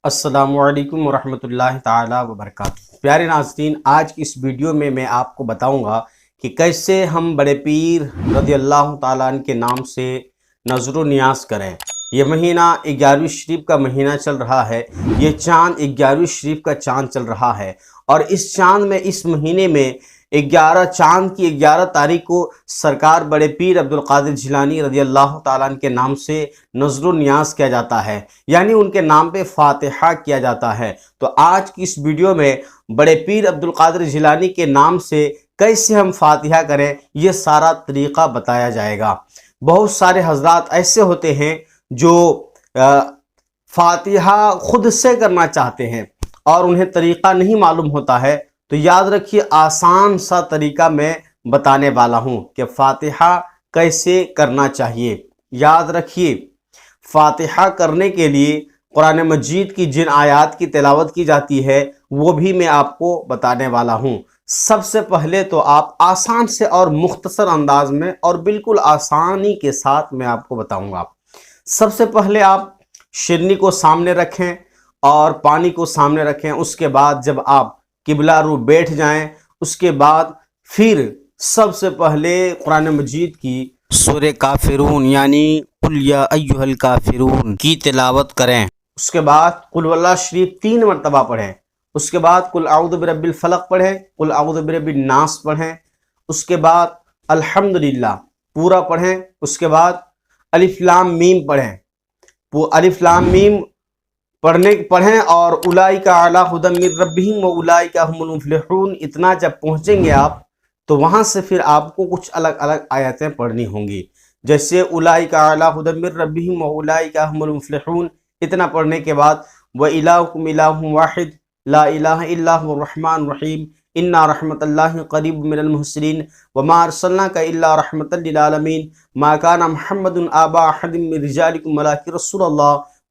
السلام علیکم ورحمۃ اللہ تعالی وبرکاتہ۔ پیارے ناظرین، آج کی اس ویڈیو میں آپ کو بتاؤں گا کہ کیسے ہم بڑے پیر رضی اللہ تعالیٰ عنہ کے نام سے نظر و نیاز کریں۔ یہ مہینہ 11ویں شریف کا مہینہ چل رہا ہے، یہ چاند 11ویں شریف کا چاند چل رہا ہے، اور اس چاند میں اس مہینے میں چاند کی 11 تاریخ کو سرکار بڑے پیر عبدالقادر جیلانی رضی اللہ تعالیٰ عنہ کے نام سے نظر و نیاز کیا جاتا ہے، یعنی ان کے نام پہ فاتحہ کیا جاتا ہے۔ تو آج کی اس ویڈیو میں بڑے پیر عبدالقادر جیلانی کے نام سے کیسے ہم فاتحہ کریں، یہ سارا طریقہ بتایا جائے گا۔ بہت سارے حضرات ایسے ہوتے ہیں جو فاتحہ خود سے کرنا چاہتے ہیں اور انہیں طریقہ نہیں معلوم ہوتا ہے، تو یاد رکھیے آسان سا طریقہ میں بتانے والا ہوں کہ فاتحہ کیسے کرنا چاہیے۔ یاد رکھیے، فاتحہ کرنے کے لیے قرآن مجید کی جن آیات کی تلاوت کی جاتی ہے وہ بھی میں آپ کو بتانے والا ہوں۔ سب سے پہلے تو آپ آسان سے اور مختصر انداز میں اور بالکل آسانی کے ساتھ میں آپ کو بتاؤں گا۔ سب سے پہلے آپ شرنی کو سامنے رکھیں اور پانی کو سامنے رکھیں۔ اس کے بعد جب آپ قبلہ رو بیٹھ جائیں، اس کے بعد پھر سب سے پہلے قرآن مجید کی سورہ کافرون یعنی قل یا ایھا الکافرون کی تلاوت کریں۔ اس کے بعد قل واللہ شریف 3 مرتبہ پڑھیں۔ اس کے بعد قل اعوذ برب الفلق پڑھیں، قل اعوذ برب الناس پڑھیں۔ اس کے بعد الحمدللہ پورا پڑھیں۔ اس کے بعد الف لام میم پڑھیں۔ وہ الف لام میم پڑھیں اور اولئک علی ھدی من ربہم واولئک ھم المفلحون، اتنا جب پہنچیں گے آپ تو وہاں سے پھر آپ کو کچھ الگ الگ آیتیں پڑھنی ہوں گی، جیسے اولئک علی ھدی من ربہم واولئک ھم المفلحون، اتنا پڑھنے کے بعد وَإِلَٰهُكُمْ إِلَٰهٌ وَاحِدٌ لَا إِلَٰهَ إِلَّا هُوَ الرَّحْمَٰنُ الرَّحِيمُ إِنَّا رَحْمَتَ اللَّهِ قَرِيبٌ مِّنَ الْمُحْسِنِينَ وَمَا أَرْسَلْنَاكَ إِلَّا رَحْمَةً لِّلْعَالَمِينَ مَا كَانَ مُحَمَّدٌ أَبَا أَحَدٍ مِّن رِّجَالِكُمْ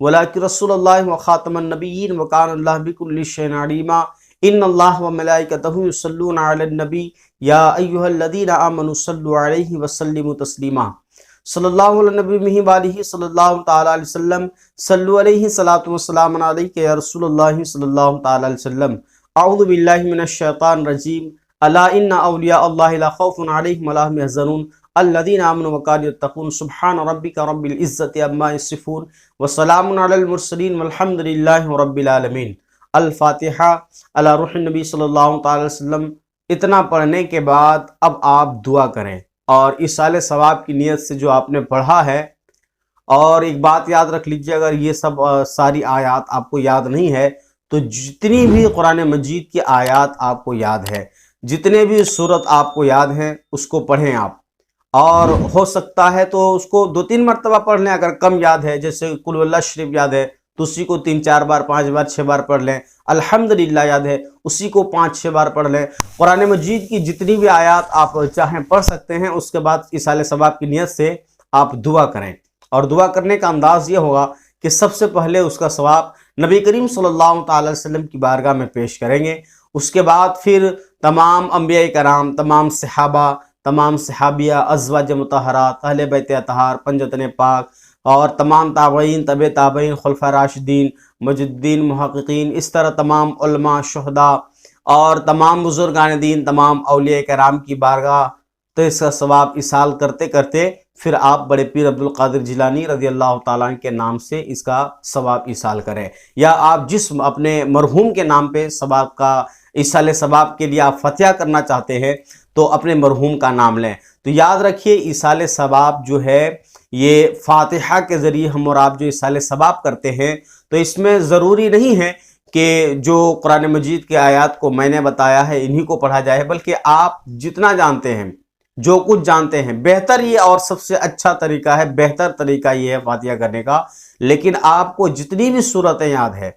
وَلَٰكِن رَّسُولَ اللَّهِ وَخَاتَمَ النَّبِيِّينَ وَكَانَ اللَّهُ بِكُلِّ شَيْءٍ عَلِيمًا إِنَّ اللَّهَ وَمَلَائِكَتَهُ يُصَلُّونَ عَلَى النَّبِيِّ يَا أَيُّهَا الَّذِينَ آمَنُوا صَلُّوا عَلَيْهِ وَسَلِّمُوا تَسْلِيمًا صلی اللہ علیہ نبی وآلہ صلی اللہ تعالی علیہ وسلم صلو علیہ صلاۃ وسلام علیک یا رسول اللہ صلی اللہ تعالی علیہ وسلم۔ اعوذ باللہ من الشیطان الرجیم، الا ان اولیاء اللہ لا خوف علیہم ولا هم يحزنون الذین آمنوا وكانوا يتقون سبحان ربک رب العزة عما یصفون وسلام علی المرسلین والحمد للہ رب العالمین۔ الفاتحہ علی روح النبی صلی اللہ تعالی علیہ وسلم۔ اتنا پڑھنے کے بعد اب آپ دعا کریں اور ایصال ثواب کی نیت سے جو آپ نے پڑھا ہے، اور ایک بات یاد رکھ لیجیے، اگر یہ سب ساری آیات آپ کو یاد نہیں ہے تو جتنی بھی قرآن مجید کی آیات آپ کو یاد ہے، جتنے بھی سورت آپ کو یاد ہیں، اس کو پڑھیں آپ، اور ہو سکتا ہے تو اس کو 2-3 مرتبہ پڑھ لیں۔ اگر کم یاد ہے، جیسے قل واللہ شریف یاد ہے تو اسی کو 3-4 بار 5 بار 6 بار پڑھ لیں۔ الحمدللہ یاد ہے، اسی کو 5-6 بار پڑھ لیں۔ قرآن مجید کی جتنی بھی آیات آپ چاہیں پڑھ سکتے ہیں۔ اس کے بعد ایصال ثواب کی نیت سے آپ دعا کریں، اور دعا کرنے کا انداز یہ ہوگا کہ سب سے پہلے اس کا ثواب نبی کریم صلی اللہ تعالی علیہ وسلم کی بارگاہ میں پیش کریں گے۔ اس کے بعد پھر تمام انبیاء کرام، تمام صحابہ، تمام صحابیہ، ازواج مطہرات، اہل بیت اطہار، پنجتن پاک، اور تمام تابعین، طبع تابعین، خلفاء راشدین، مجددین، محققین، اس طرح تمام علماء، شہداء اور تمام بزرگان دین، تمام اولیاء کرام کی بارگاہ، تو اس کا ثواب ایصال کرتے کرتے پھر آپ بڑے پیر عبدالقادر جیلانی رضی اللہ تعالیٰ عنہ کے نام سے اس کا ثواب ایصال کریں، یا آپ جس اپنے مرحوم کے نام پہ ثواب کا ایصال ثواب کے لیے آپ فاتحہ کرنا چاہتے ہیں تو اپنے مرحوم کا نام لیں۔ تو یاد رکھیے، ایصال ثواب جو ہے یہ فاتحہ کے ذریعے ہم اور آپ جو ایصال ثواب کرتے ہیں، تو اس میں ضروری نہیں ہے کہ جو قرآن مجید کے آیات کو میں نے بتایا ہے انہی کو پڑھا جائے، بلکہ آپ جتنا جانتے ہیں، جو کچھ جانتے ہیں، بہتر یہ اور سب سے اچھا طریقہ ہے، بہتر طریقہ یہ ہے فاتحہ کرنے کا۔ لیکن آپ کو جتنی بھی صورتیں یاد ہے،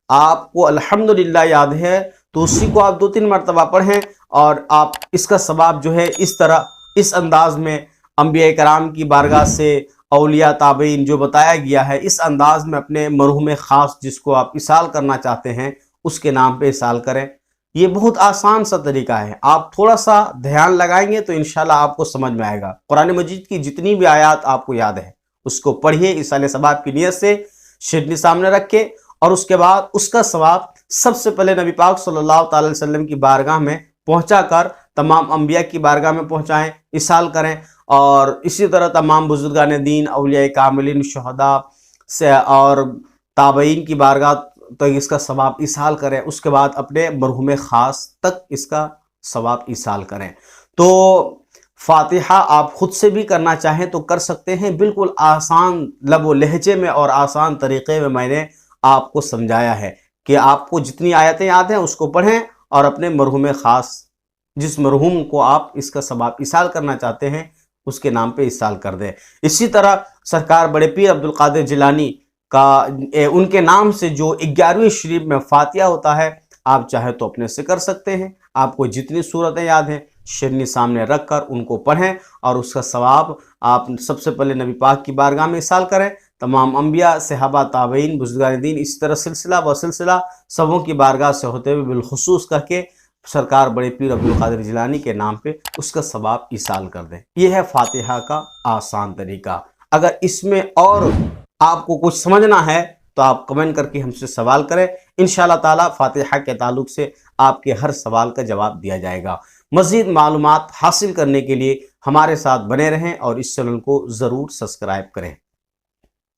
آپ کو الحمدللہ یاد ہے، تو اسی کو آپ 2-3 مرتبہ پڑھیں، اور آپ اس کا ثواب جو ہے اس طرح، اس انداز میں انبیاء کرام کی بارگاہ سے، اولیاء، تابعین جو بتایا گیا ہے، اس انداز میں اپنے مرحوم خاص جس کو آپ ایصال کرنا چاہتے ہیں اس کے نام پہ ایصال کریں۔ یہ بہت آسان سا طریقہ ہے، آپ تھوڑا سا دھیان لگائیں گے تو انشاءاللہ آپ کو سمجھ میں آئے گا۔ قرآن مجید کی جتنی بھی آیات آپ کو یاد ہے اس کو پڑھیے ایصال ثواب کی نیت سے، شرنی سامنے رکھ کے، اور اس کے بعد اس کا ثواب سب سے پہلے نبی پاک صلی اللہ تعالی وسلم کی بارگاہ میں پہنچا کر تمام انبیاء کی بارگاہ میں پہنچائیں، اصال کریں، اور اسی طرح تمام بزرگان دین، اولیاء کاملین، شہداء سے اور تابعین کی بارگاہ تک اس کا ثواب ایصال کریں، اس کے بعد اپنے مرحوم خاص تک اس کا ثواب ایصال کریں۔ تو فاتحہ آپ خود سے بھی کرنا چاہیں تو کر سکتے ہیں، بالکل آسان لب و لہجے میں اور آسان طریقے میں نے آپ کو سمجھایا ہے کہ آپ کو جتنی آیتیں یاد ہیں اس کو پڑھیں اور اپنے مرحوم خاص، جس مرحوم کو آپ اس کا ثواب ایصال کرنا چاہتے ہیں، اس کے نام پہ ایصال کر دیں۔ اسی طرح سرکار بڑے پیر عبد القادر جیلانی کا ان کے نام سے جو 11ویں شریف میں فاتحہ ہوتا ہے، آپ چاہے تو اپنے سے کر سکتے ہیں۔ آپ کو جتنی صورتیں یاد ہیں شرنی سامنے رکھ کر ان کو پڑھیں، اور اس کا ثواب آپ سب سے پہلے نبی پاک کی بارگاہ میں ایصال کریں، تمام انبیاء، صحابہ، تابعین، بزرگان دین، اسی طرح سلسلہ و سلسلہ سبوں کی بارگاہ سے ہوتے ہوئے بالخصوص کر کے سرکار بڑے پیر عبد القادر جیلانی کے نام پہ اس کا ثواب ایصال کر دیں۔ یہ ہے فاتحہ کا آسان طریقہ۔ اگر اس میں اور آپ کو کچھ سمجھنا ہے تو آپ کمنٹ کر کے ہم سے سوال کریں، انشاءاللہ تعالی فاتحہ کے تعلق سے آپ کے ہر سوال کا جواب دیا جائے گا۔ مزید معلومات حاصل کرنے کے لیے ہمارے ساتھ بنے رہیں اور اس چینل کو ضرور سبسکرائب کریں۔